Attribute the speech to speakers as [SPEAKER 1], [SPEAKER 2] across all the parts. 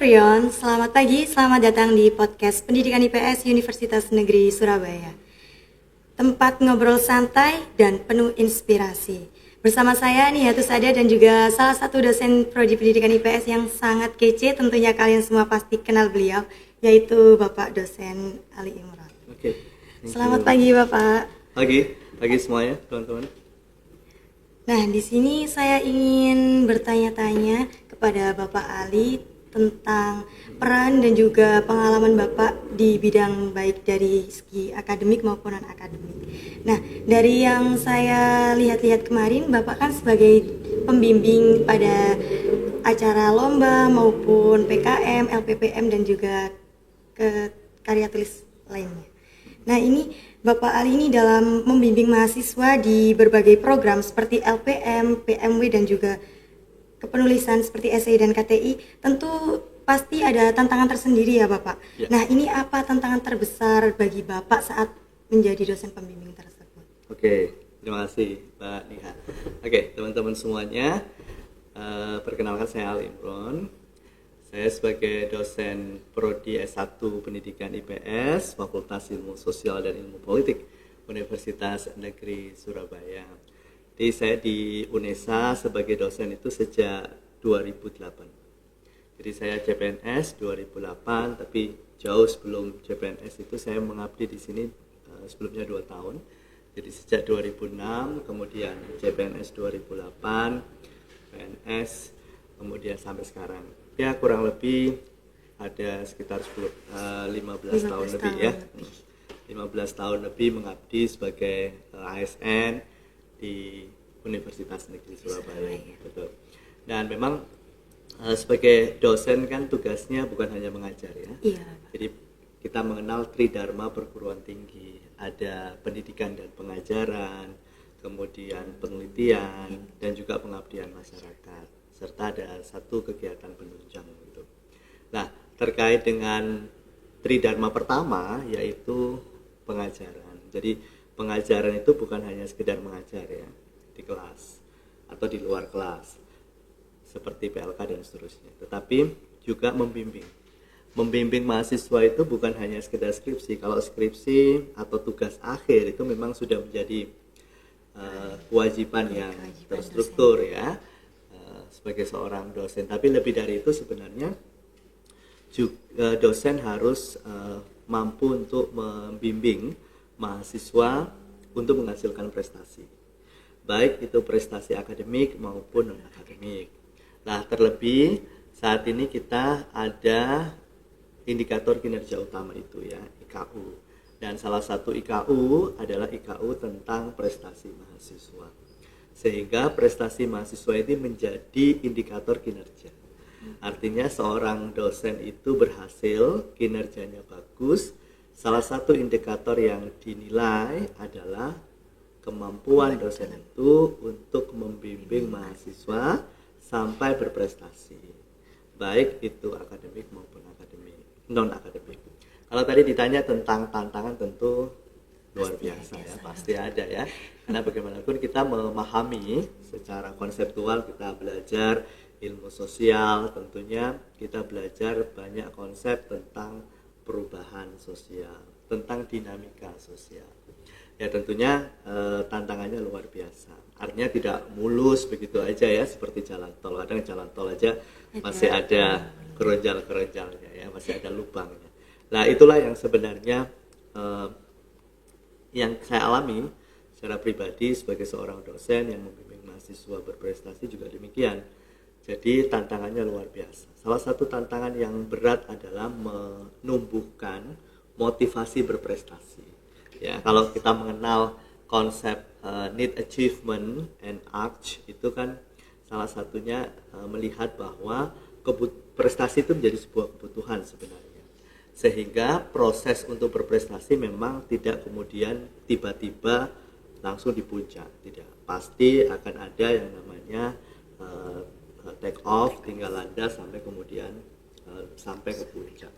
[SPEAKER 1] Prion, selamat pagi, selamat datang di podcast Pendidikan IPS Universitas Negeri Surabaya. Tempat ngobrol santai dan penuh inspirasi. Bersama saya Nihatus Ada dan juga salah satu dosen Prodi Pendidikan IPS yang sangat kece, tentunya kalian semua pasti kenal beliau, yaitu Bapak dosen Ali Imron.
[SPEAKER 2] Oke.
[SPEAKER 1] Selamat pagi Bapak.
[SPEAKER 2] Pagi semuanya, teman-teman.
[SPEAKER 1] Nah, di sini saya ingin bertanya-tanya kepada Bapak Ali tentang peran dan juga pengalaman Bapak di bidang baik dari segi akademik maupun non-akademik. Nah, dari yang saya lihat-lihat kemarin, Bapak kan sebagai pembimbing pada acara lomba maupun PKM, LPPM dan juga karya tulis lainnya. Nah, ini Bapak Ali ini dalam membimbing mahasiswa di berbagai program seperti LPM, PMW dan juga kepenulisan seperti esai dan KTI, tentu pasti ada tantangan tersendiri ya Bapak.
[SPEAKER 2] Ya.
[SPEAKER 1] Nah, ini apa tantangan terbesar bagi Bapak saat menjadi dosen pembimbing tersebut?
[SPEAKER 2] Oke, terima kasih Mbak Niha. Oke, teman-teman semuanya, perkenalkan saya Ali Imron. Saya sebagai dosen Prodi S1 Pendidikan IPS, Fakultas Ilmu Sosial dan Ilmu Politik, Universitas Negeri Surabaya. Jadi saya di UNESA sebagai dosen itu sejak 2008. Jadi saya CPNS 2008, tapi jauh sebelum CPNS itu saya mengabdi di sini sebelumnya 2 tahun. Jadi sejak 2006, kemudian CPNS 2008, PNS, kemudian sampai sekarang. Ya kurang lebih ada sekitar 15 tahun lebih ya. 15 tahun lebih mengabdi sebagai ASN di Universitas Negeri Surabaya. Betul. Dan memang sebagai dosen kan tugasnya bukan hanya mengajar ya.
[SPEAKER 1] Iya.
[SPEAKER 2] Jadi kita mengenal Tridharma perguruan tinggi, ada pendidikan dan pengajaran, kemudian penelitian dan juga pengabdian masyarakat, serta ada satu kegiatan penunjang gitu. Nah, terkait dengan Tridharma pertama yaitu pengajaran. Jadi pengajaran itu bukan hanya sekedar mengajar ya di kelas atau di luar kelas seperti PLK dan seterusnya, tetapi juga membimbing. Membimbing mahasiswa itu bukan hanya sekedar skripsi. Kalau skripsi atau tugas akhir itu memang sudah menjadi kewajiban yang terstruktur ya sebagai seorang dosen. Tapi lebih dari itu sebenarnya dosen harus mampu untuk membimbing mahasiswa untuk menghasilkan prestasi, baik itu prestasi akademik maupun non-akademik. Nah, terlebih saat ini kita ada indikator kinerja utama itu ya, IKU. Dan salah satu IKU adalah IKU tentang prestasi mahasiswa. Sehingga prestasi mahasiswa ini menjadi indikator kinerja. Artinya seorang dosen itu berhasil, kinerjanya bagus. Salah satu indikator yang dinilai adalah kemampuan dosen itu untuk membimbing mahasiswa sampai berprestasi, baik itu akademik maupun non-akademik. Kalau tadi ditanya tentang tantangan, tentu luar biasa ya, pasti ada ya. Karena bagaimanapun kita memahami secara konseptual, kita belajar ilmu sosial, tentunya kita belajar banyak konsep tentang perubahan sosial, tentang dinamika sosial. Ya tentunya tantangannya luar biasa. Artinya tidak mulus begitu aja ya, seperti jalan tol. Kadang jalan tol aja masih ada keronjal-keronjalnya ya, masih ada lubangnya. Nah itulah yang sebenarnya yang saya alami secara pribadi sebagai seorang dosen yang membimbing mahasiswa berprestasi juga demikian. Jadi tantangannya luar biasa. Salah satu tantangan yang berat adalah menumbuhkan motivasi berprestasi. Ya, kalau kita mengenal konsep need achievement and arch, itu kan salah satunya melihat bahwa prestasi itu menjadi sebuah kebutuhan sebenarnya. Sehingga proses untuk berprestasi memang tidak kemudian tiba-tiba langsung di puncak, tidak. Pasti akan ada yang namanya take off, tinggal landas sampai kemudian sampai ke puncak.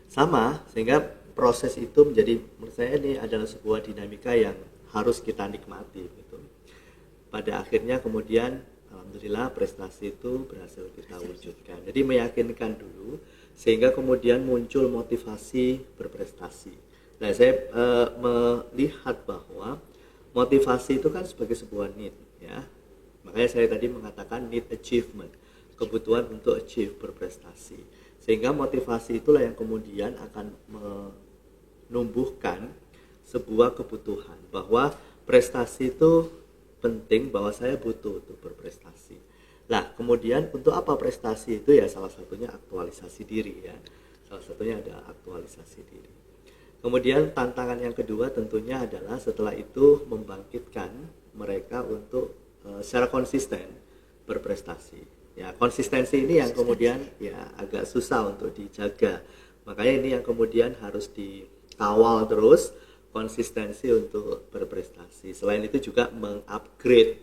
[SPEAKER 2] Sama, sehingga proses itu menjadi, menurut saya ini adalah sebuah dinamika yang harus kita nikmati gitu. Pada akhirnya kemudian alhamdulillah prestasi itu berhasil kita wujudkan. Jadi meyakinkan dulu sehingga kemudian muncul motivasi berprestasi. Nah, saya melihat bahwa motivasi itu kan sebagai sebuah need, ya. Makanya saya tadi mengatakan need achievement, kebutuhan untuk achieve, berprestasi. Sehingga motivasi itulah yang kemudian akan menumbuhkan sebuah kebutuhan bahwa prestasi itu penting, bahwa saya butuh untuk berprestasi. Nah, kemudian untuk apa prestasi itu, ya salah satunya aktualisasi diri, ya. Salah satunya ada aktualisasi diri. Kemudian tantangan yang kedua tentunya adalah setelah itu membangkitkan mereka untuk secara konsisten berprestasi. Ya, konsistensi ini yang kemudian ya agak susah untuk dijaga. Makanya ini yang kemudian harus dikawal terus, konsistensi untuk berprestasi. Selain itu juga mengupgrade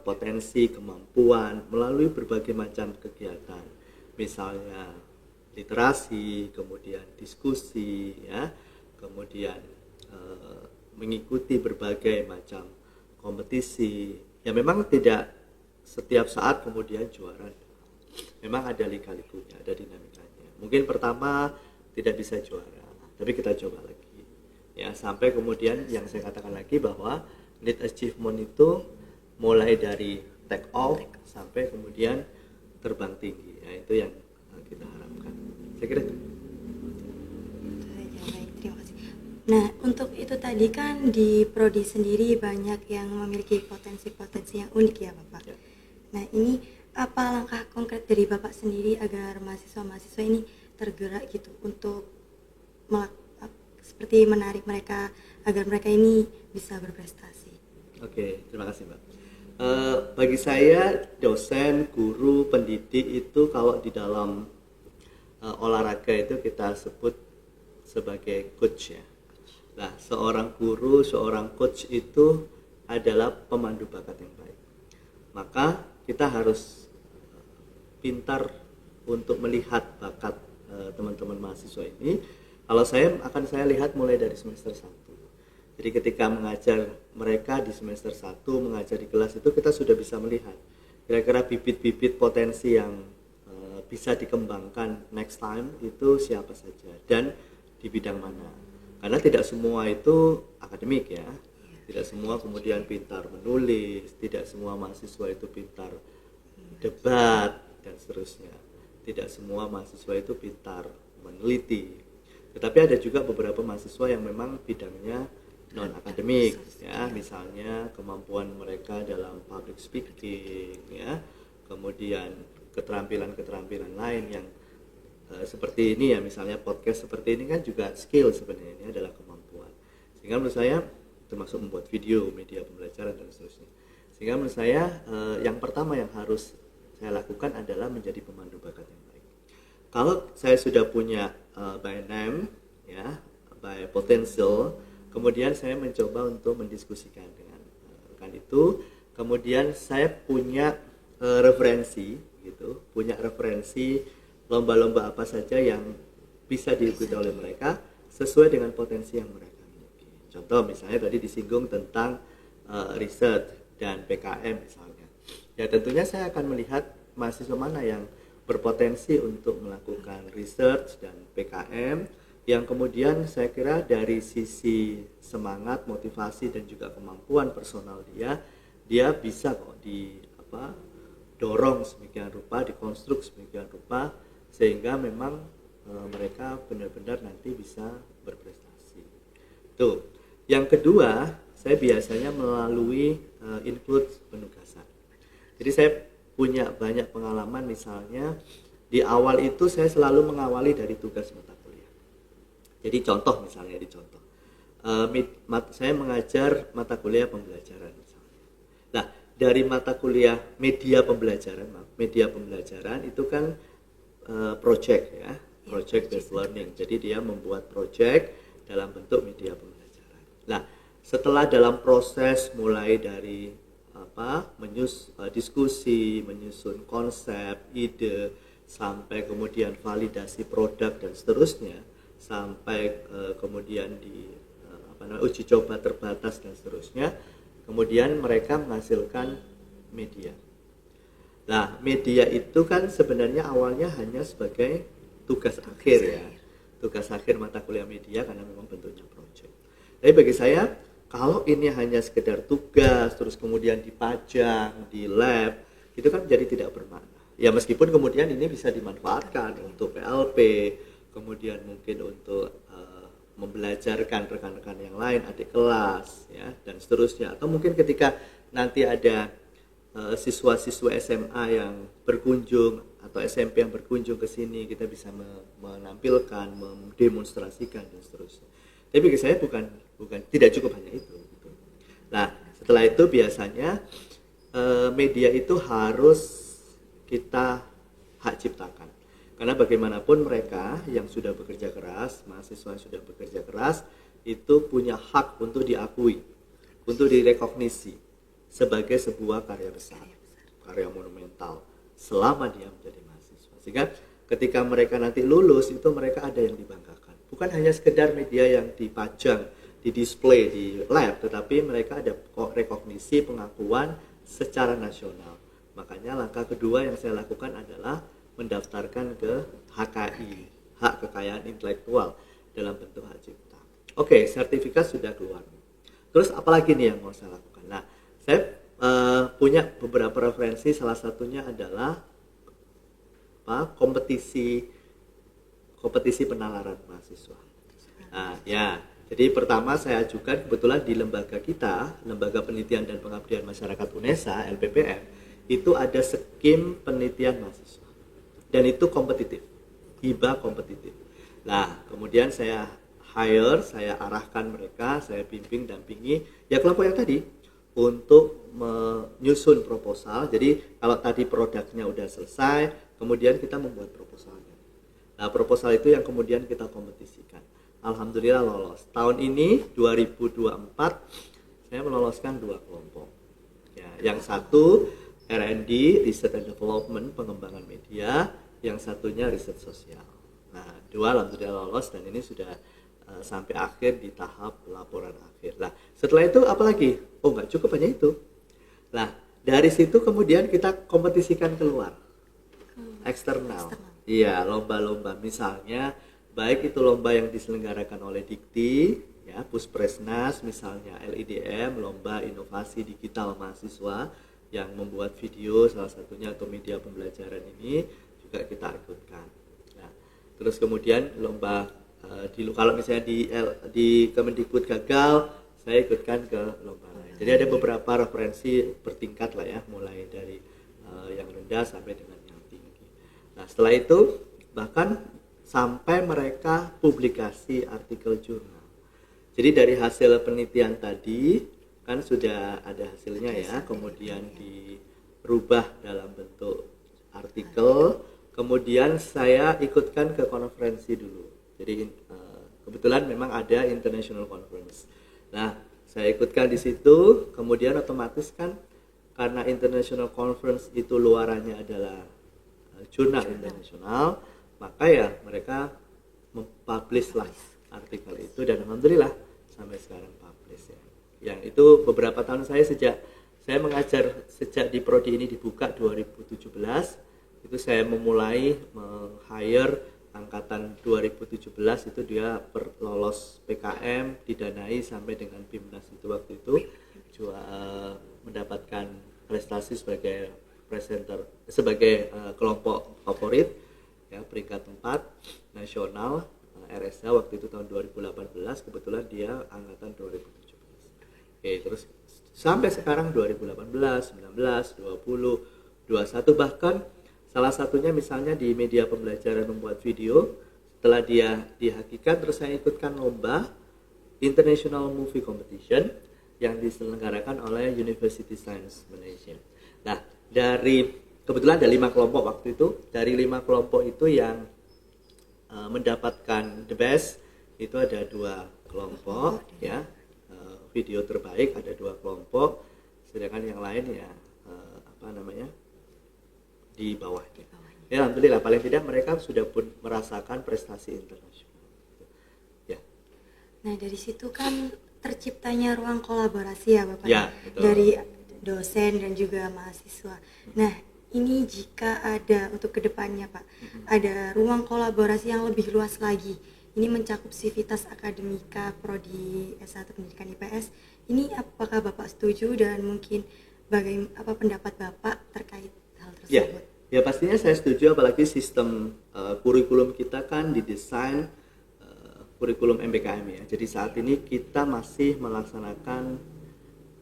[SPEAKER 2] potensi kemampuan melalui berbagai macam kegiatan. Misalnya literasi, kemudian diskusi, ya, kemudian mengikuti berbagai macam kompetisi. Ya memang tidak setiap saat kemudian juara. Memang ada lika-likunya, ada dinamikanya. Mungkin pertama tidak bisa juara, tapi kita coba lagi. Ya, sampai kemudian yang saya katakan lagi bahwa need achievement itu mulai dari take off sampai kemudian terbang tinggi. Ya, itu yang kita harapkan. Saya kira itu.
[SPEAKER 1] Baik, terima kasih. Nah, untuk itu tadi kan di prodi sendiri banyak yang memiliki potensi-potensi yang unik ya, Bapak.
[SPEAKER 2] Ya.
[SPEAKER 1] Nah, ini apa langkah konkret dari Bapak sendiri agar mahasiswa-mahasiswa ini tergerak gitu untuk seperti menarik mereka agar mereka ini bisa berprestasi?
[SPEAKER 2] Oke, terima kasih, Mbak. Bagi saya, dosen, guru, pendidik itu kalau di dalam olahraga itu kita sebut sebagai coach, ya. Nah, seorang guru, seorang coach itu adalah pemandu bakat yang baik. Maka kita harus pintar untuk melihat bakat teman-teman mahasiswa ini. Kalau saya lihat mulai dari semester 1. Jadi ketika mengajar mereka di semester 1, mengajar di kelas itu kita sudah bisa melihat kira-kira bibit-bibit potensi yang bisa dikembangkan next time itu siapa saja dan di bidang mana. Karena tidak semua itu akademik, ya. Tidak semua kemudian pintar menulis, tidak semua mahasiswa itu pintar debat dan seterusnya. Tidak semua mahasiswa itu pintar meneliti. Tetapi ada juga beberapa mahasiswa yang memang bidangnya non akademik, ya, misalnya kemampuan mereka dalam public speaking, ya, kemudian keterampilan-keterampilan lain yang seperti ini, ya, misalnya podcast seperti ini kan juga skill sebenarnya, ini adalah kemampuan. Sehingga menurut saya termasuk membuat video, media pembelajaran dan seterusnya. Sehingga menurut saya yang pertama yang harus saya lakukan adalah menjadi pemandu bakat yang baik. Kalau saya sudah punya by name, ya, by potential, kemudian saya mencoba untuk mendiskusikan dengan rekan itu. Kemudian saya punya referensi, gitu, punya referensi lomba-lomba apa saja yang bisa diikuti oleh mereka sesuai dengan potensi yang mereka miliki. Contoh misalnya tadi disinggung tentang riset dan PKM misalnya. Ya tentunya saya akan melihat mahasiswa mana yang berpotensi untuk melakukan research dan PKM yang kemudian saya kira dari sisi semangat, motivasi dan juga kemampuan personal dia bisa kok dorong sedemikian rupa, dikonstruk sedemikian rupa sehingga memang mereka benar-benar nanti bisa berprestasi. Tuh. Yang kedua, saya biasanya melalui include penugasan. Jadi saya punya banyak pengalaman, misalnya di awal itu saya selalu mengawali dari tugas mata kuliah. Jadi contoh misalnya saya mengajar mata kuliah pembelajaran misalnya. Nah, dari mata kuliah media pembelajaran itu kan project, ya, project based learning. Jadi dia membuat project dalam bentuk media pembelajaran. Nah, setelah dalam proses mulai dari diskusi, menyusun konsep, ide, sampai kemudian validasi produk dan seterusnya, sampai kemudian uji coba terbatas dan seterusnya, kemudian mereka menghasilkan media. Nah, media itu kan sebenarnya awalnya hanya sebagai tugas akhir ya. Tugas akhir mata kuliah media karena memang bentuknya proyek. Tapi bagi saya, kalau ini hanya sekedar tugas, terus kemudian dipajang di lab, itu kan jadi tidak bermakna. Ya meskipun kemudian ini bisa dimanfaatkan untuk PLP, kemudian mungkin untuk membelajarkan rekan-rekan yang lain, adik kelas, ya dan seterusnya. Atau mungkin ketika nanti ada siswa-siswa SMA yang berkunjung atau SMP yang berkunjung ke sini, kita bisa menampilkan, mendemonstrasikan dan seterusnya. Tapi bagi saya bukan tidak cukup hanya itu. Gitu. Nah, setelah itu biasanya media itu harus kita hak ciptakan. Karena bagaimanapun mereka yang sudah bekerja keras, mahasiswa yang sudah bekerja keras, itu punya hak untuk diakui, untuk direkognisi sebagai sebuah karya besar, karya monumental, selama dia menjadi mahasiswa. Sehingga ketika mereka nanti lulus, itu mereka ada yang dibanggakan. Bukan hanya sekedar media yang dipajang, didisplay di lab, tetapi mereka ada rekognisi, pengakuan secara nasional. Makanya langkah kedua yang saya lakukan adalah mendaftarkan ke HKI, hak kekayaan intelektual dalam bentuk hak cipta. Oke, sertifikat sudah keluar. Terus apalagi nih yang mau saya lakukan? Nah, saya punya beberapa referensi, salah satunya adalah kompetisi penalaran mahasiswa. Nah, ya, jadi pertama saya ajukan kebetulan di lembaga kita, Lembaga Penelitian dan Pengabdian Masyarakat UNESA, LPPM, itu ada skim penelitian mahasiswa. Dan itu kompetitif, hibah kompetitif. Nah, kemudian saya saya arahkan mereka, saya bimbing, dampingi, ya kelompok yang tadi, untuk menyusun proposal. Jadi kalau tadi produknya udah selesai, kemudian kita membuat proposalnya. Nah, proposal itu yang kemudian kita kompetisikan. Alhamdulillah lolos. Tahun ini 2024 saya meloloskan 2 kelompok. Ya, yang satu R&D, Research and Development, pengembangan media, yang satunya riset sosial. Nah, 2 alhamdulillah lolos dan ini sudah sampai akhir di tahap laporan akhir. Nah, setelah itu apa lagi? Oh, nggak cukup hanya itu. Nah, dari situ kemudian kita kompetisikan keluar, eksternal. Iya, lomba-lomba misalnya, baik itu lomba yang diselenggarakan oleh Dikti, ya, Puspresnas, misalnya LIDM, lomba inovasi digital mahasiswa, yang membuat video salah satunya atau media pembelajaran ini juga kita ikutkan. Nah, terus kemudian lomba kalau misalnya di Kemendikbud gagal, saya ikutkan ke lomba lain. Jadi ada beberapa referensi bertingkat lah ya, mulai dari yang rendah sampai dengan yang tinggi. Nah, setelah itu bahkan sampai mereka publikasi artikel jurnal. Jadi dari hasil penelitian tadi kan sudah ada hasilnya ya, kemudian dirubah dalam bentuk artikel, kemudian saya ikutkan ke konferensi dulu. Jadi kebetulan memang ada international conference. Nah, saya ikutkan di situ, kemudian otomatis kan karena international conference itu luarannya adalah jurnal internasional, maka ya mereka mempublish lah artikel itu dan alhamdulillah sampai sekarang publish ya. Yang itu beberapa tahun saya mengajar sejak di prodi ini dibuka 2017, itu saya memulai meng-hire angkatan 2017 itu dia lolos PKM, didanai sampai dengan BIMNAS itu waktu itu juga mendapatkan prestasi sebagai presenter sebagai kelompok favorit ya, peringkat 4 nasional RSA waktu itu tahun 2018, kebetulan dia angkatan 2017. Oke, terus sampai sekarang 2018, 19, 20, 21 bahkan salah satunya misalnya di media pembelajaran membuat video, setelah dia dihakikat terus saya ikutkan lomba International Movie Competition yang diselenggarakan oleh University Science Malaysia. Nah, kebetulan ada 5 kelompok waktu itu, dari 5 kelompok itu yang mendapatkan the best itu ada 2 kelompok ya. Video terbaik ada 2 kelompok, sedangkan yang lain ya di bawahnya. Ya, alhamdulillah paling tidak mereka sudah pun merasakan prestasi internasional. Ya.
[SPEAKER 1] Nah, dari situ kan terciptanya ruang kolaborasi ya Bapak.
[SPEAKER 2] Ya, betul.
[SPEAKER 1] Dari dosen dan juga mahasiswa. Nah, ini jika ada untuk kedepannya Pak, ada ruang kolaborasi yang lebih luas lagi, ini mencakup sivitas akademika prodi S1 Pendidikan IPS, ini apakah Bapak setuju dan mungkin bagaimana apa pendapat Bapak terkait hal
[SPEAKER 2] Ya,
[SPEAKER 1] tersebut?
[SPEAKER 2] ya pastinya saya setuju, apalagi sistem kurikulum kita kan didesain kurikulum MBKM ya. Jadi saat ini kita masih melaksanakan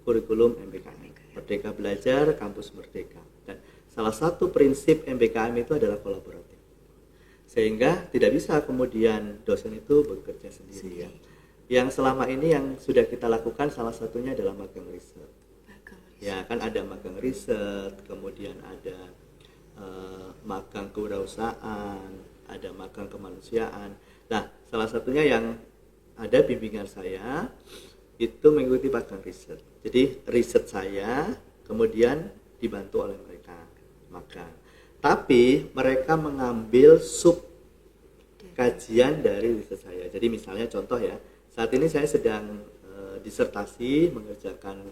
[SPEAKER 2] kurikulum MBKM, Merdeka Belajar, Kampus Merdeka. Dan salah satu prinsip MBKM itu adalah kolaboratif. Sehingga tidak bisa kemudian dosen itu bekerja sendiri ya. Yang selama ini yang sudah kita lakukan salah satunya adalah magang riset. Ya kan ada magang riset, kemudian ada magang kewirausahaan, ada magang kemanusiaan. Nah, salah satunya yang ada bimbingan saya itu mengikuti magang riset. Jadi riset saya kemudian dibantu oleh mereka magang. Tapi mereka mengambil sub kajian dari riset saya. Jadi misalnya contoh ya, saat ini saya sedang disertasi mengerjakan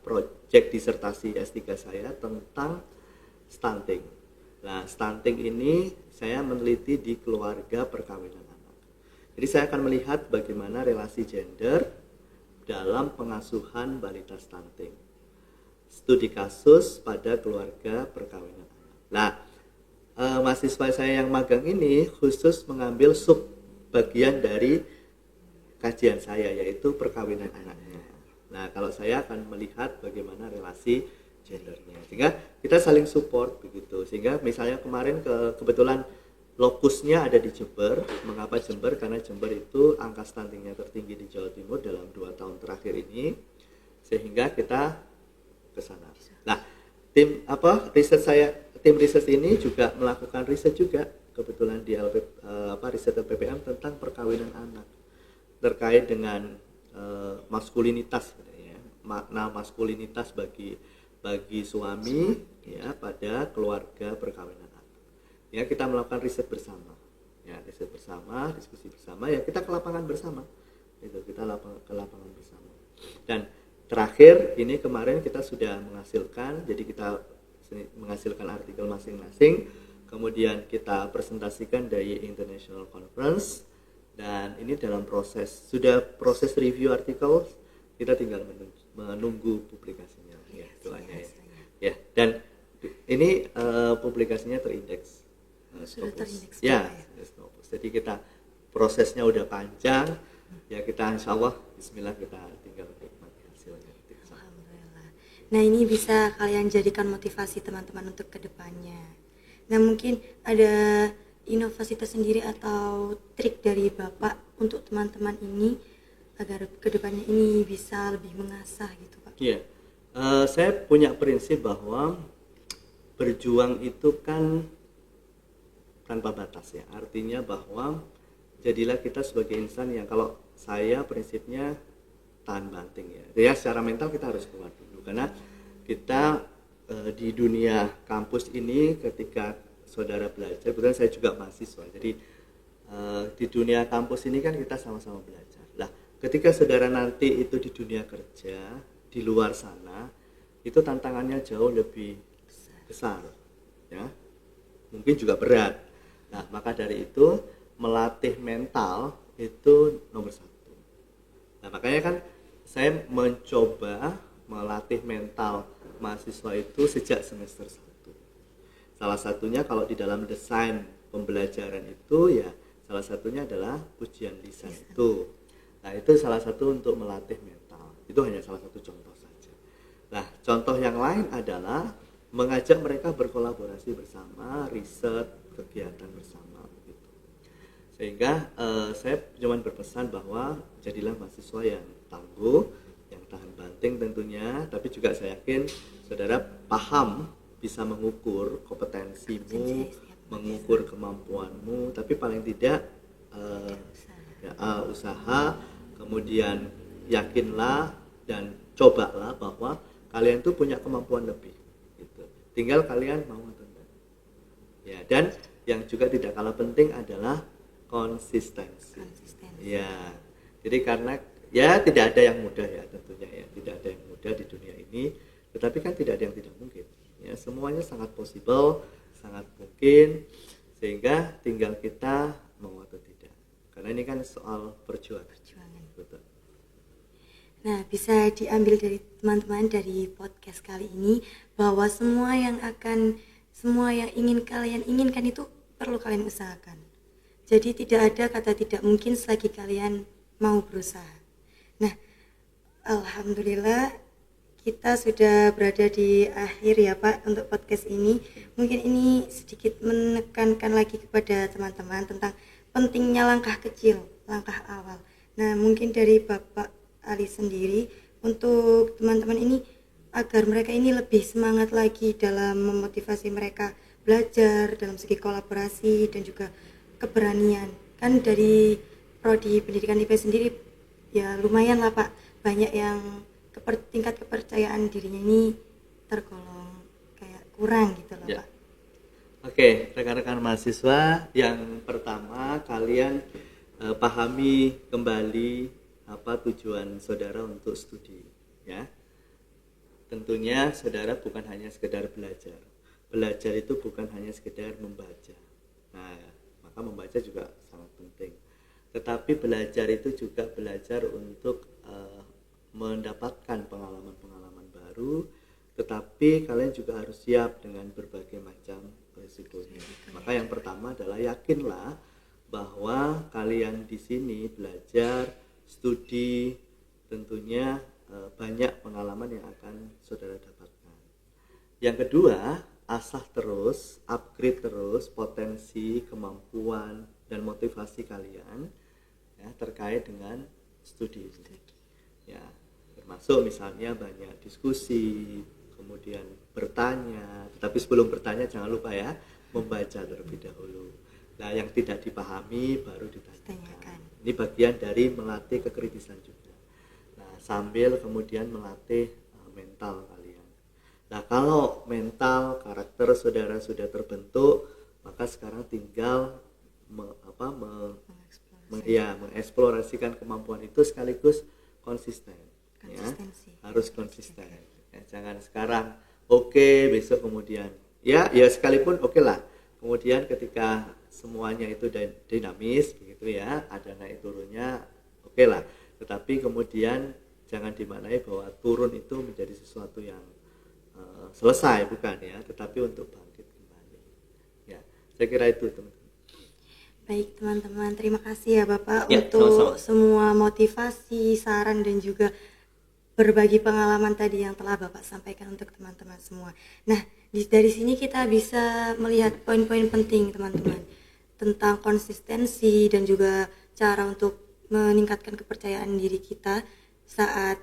[SPEAKER 2] proyek disertasi S3 saya tentang stunting. Nah, stunting ini saya meneliti di keluarga perkawinan anak. Jadi saya akan melihat bagaimana relasi gender dalam pengasuhan balita stunting. Studi kasus pada keluarga perkawinan anak. Nah, mahasiswa saya yang magang ini khusus mengambil sub bagian dari kajian saya, yaitu perkawinan anaknya. Nah, kalau saya akan melihat bagaimana relasi gendernya, sehingga kita saling support begitu. Sehingga misalnya kemarin kebetulan lokusnya ada di Jember. Mengapa Jember? Karena Jember itu angka stuntingnya tertinggi di Jawa Timur dalam 2 tahun terakhir ini, sehingga kita ke sana. Nah, tim riset ini juga melakukan riset juga kebetulan di riset LPPM tentang perkawinan anak terkait dengan maskulinitas ya, makna maskulinitas bagi suami ya pada keluarga perkawinan anak. Ya, kita melakukan riset bersama. Ya, riset bersama, diskusi bersama, ya kita ke lapangan bersama. Itu kita ke lapangan bersama. Dan terakhir ini kemarin kita sudah menghasilkan, jadi kita menghasilkan artikel masing-masing, kemudian kita presentasikan dari International Conference, dan ini dalam proses review artikel, kita tinggal menunggu publikasinya ya, doanya ya. Ya, dan ini publikasinya terindeks
[SPEAKER 1] Sudah terindeks
[SPEAKER 2] ya, jadi kita prosesnya udah panjang ya, kita insya Allah Bismillah kita tinggal menikmati hasilnya.
[SPEAKER 1] Alhamdulillah. Nah, ini bisa kalian jadikan motivasi teman-teman untuk kedepannya. Nah, mungkin ada inovasi tersendiri atau trik dari Bapak untuk teman-teman ini agar kedepannya ini bisa lebih mengasah gitu Pak?
[SPEAKER 2] Iya, saya punya prinsip bahwa berjuang itu kan tanpa batas ya. Artinya bahwa jadilah kita sebagai insan yang, kalau saya prinsipnya tahan banting ya. Ya secara mental kita harus kuat dulu, karena kita di dunia kampus ini ketika saudara belajar, kebetulan saya juga mahasiswa. Jadi di dunia kampus ini kan kita sama-sama belajar. Lah, ketika saudara nanti itu di dunia kerja, di luar sana, itu tantangannya jauh lebih besar ya. Mungkin juga berat. Nah, maka dari itu melatih mental itu nomor 1. Nah, makanya kan saya mencoba melatih mental mahasiswa itu sejak semester 1. Salah satunya kalau di dalam desain pembelajaran itu ya, salah satunya adalah ujian lisan itu. Nah, itu salah satu untuk melatih mental. Itu hanya salah satu contoh saja. Nah, contoh yang lain adalah mengajak mereka berkolaborasi bersama, riset, kegiatan bersama begitu. Sehingga saya cuma berpesan bahwa jadilah mahasiswa yang tangguh, yang tahan banting tentunya, tapi juga saya yakin saudara paham bisa mengukur kompetensimu, mengukur kemampuanmu, tapi paling tidak usaha, kemudian yakinlah dan cobalah bahwa kalian tuh punya kemampuan lebih gitu. Tinggal kalian mau atau enggak. Ya, dan yang juga tidak kalah penting adalah konsistensi. Ya, jadi karena ya tidak ada yang mudah ya tentunya ya, tidak ada yang mudah di dunia ini, tetapi kan tidak ada yang tidak mungkin. Ya, ya, semuanya sangat possible, sangat mungkin, sehingga tinggal kita mau atau tidak, karena ini kan soal perjuangan. Betul.
[SPEAKER 1] Nah, bisa diambil dari teman-teman dari podcast kali ini bahwa semua yang ingin kalian inginkan itu perlu kalian usahakan. Jadi tidak ada kata tidak mungkin selagi kalian mau berusaha. Nah, alhamdulillah kita sudah berada di akhir ya Pak untuk podcast ini. Mungkin ini sedikit menekankan lagi kepada teman-teman tentang pentingnya langkah kecil, langkah awal. Nah, mungkin dari Bapak Ali sendiri untuk teman-teman ini agar mereka ini lebih semangat lagi dalam memotivasi mereka belajar dalam segi kolaborasi dan juga keberanian. Kan dari prodi pendidikan IPS sendiri ya lumayan lah Pak, banyak yang tingkat kepercayaan dirinya ini tergolong kayak kurang gitu loh
[SPEAKER 2] Ya.
[SPEAKER 1] Pak.
[SPEAKER 2] Oke, rekan-rekan mahasiswa, yang pertama kalian pahami kembali apa tujuan saudara untuk studi, ya. Tentunya saudara bukan hanya sekedar belajar. Belajar itu bukan hanya sekedar membaca. Nah, maka membaca juga sangat penting. Tetapi belajar itu juga belajar untuk mendapatkan pengalaman-pengalaman baru, tetapi kalian juga harus siap dengan berbagai macam risikonya. Maka yang pertama adalah yakinlah bahwa kalian di sini belajar, studi, tentunya banyak pengalaman yang akan saudara dapatkan. Yang kedua, asah terus, upgrade terus potensi, kemampuan, dan motivasi kalian ya, terkait dengan studi. Ya, termasuk misalnya banyak diskusi, kemudian bertanya, tetapi sebelum bertanya jangan lupa ya, membaca terlebih dahulu. Nah, yang tidak dipahami baru ditanyakan. Ini bagian dari melatih kekritisan juga. Nah, sambil kemudian melatih mental kalian. Nah, kalau mental, karakter saudara sudah terbentuk, maka sekarang tinggal mengeksplorasikan kemampuan itu sekaligus konsisten. Ya, harus konsisten. Ya, jangan sekarang oke, besok kemudian ya sekalipun oke lah. Kemudian ketika semuanya itu dinamis begitu ya, ada naik turunnya, oke lah. Tetapi kemudian jangan dimaknai bahwa turun itu menjadi sesuatu yang selesai, bukan ya, tetapi untuk bangkit kembali. Ya, saya kira itu teman-teman.
[SPEAKER 1] Baik teman-teman, terima kasih ya Bapak
[SPEAKER 2] Ya,
[SPEAKER 1] untuk
[SPEAKER 2] sama-sama.
[SPEAKER 1] semua motivasi, saran dan juga berbagi pengalaman tadi yang telah Bapak sampaikan untuk teman-teman semua. Nah, dari sini kita bisa melihat poin-poin penting teman-teman tentang konsistensi dan juga cara untuk meningkatkan kepercayaan diri kita saat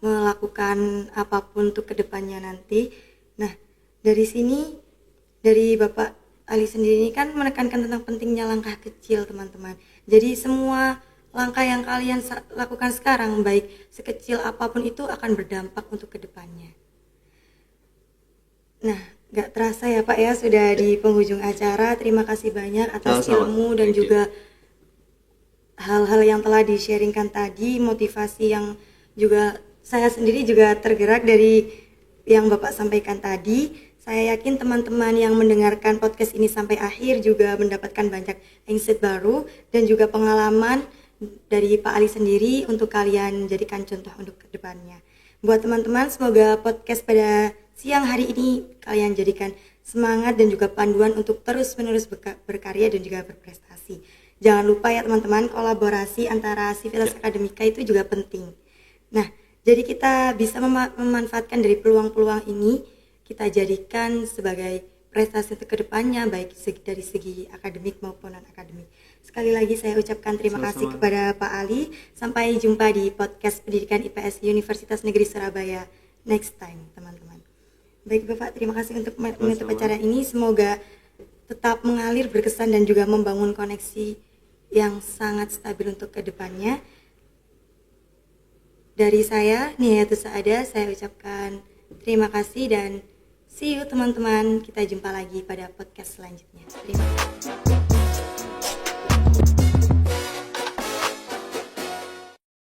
[SPEAKER 1] melakukan apapun untuk kedepannya nanti. Nah, dari sini dari Bapak Ali sendiri ini kan menekankan tentang pentingnya langkah kecil teman-teman. Jadi semua langkah yang kalian lakukan sekarang, baik sekecil apapun itu akan berdampak untuk kedepannya. Nah, gak terasa ya Pak ya, sudah di penghujung acara. Terima kasih banyak atas
[SPEAKER 2] Sama-sama.
[SPEAKER 1] ilmu dan juga hal-hal yang telah di-sharingkan tadi, motivasi yang juga saya sendiri juga tergerak dari yang Bapak sampaikan tadi. Saya yakin teman-teman yang mendengarkan podcast ini sampai akhir juga mendapatkan banyak insight baru dan juga pengalaman dari Pak Ali sendiri untuk kalian jadikan contoh untuk kedepannya. Buat teman-teman, semoga podcast pada siang hari ini kalian jadikan semangat dan juga panduan untuk terus-menerus berkarya dan juga berprestasi. Jangan lupa ya teman-teman, kolaborasi antara Civitas Akademika itu juga penting. Nah, jadi kita bisa memanfaatkan dari peluang-peluang ini, kita jadikan sebagai prestasi untuk kedepannya, baik dari segi akademik maupun non-akademik. Sekali lagi saya ucapkan terima kasih kepada Pak Ali. Sampai jumpa di podcast Pendidikan IPS Universitas Negeri Surabaya next time, teman-teman. Baik Bapak, terima kasih untuk menutup acara ini. Semoga tetap mengalir, berkesan dan juga membangun koneksi yang sangat stabil untuk kedepannya. Dari saya, Nihayatus Saada, saya ucapkan terima kasih dan see you teman-teman. Kita jumpa lagi pada podcast selanjutnya. Terima kasih.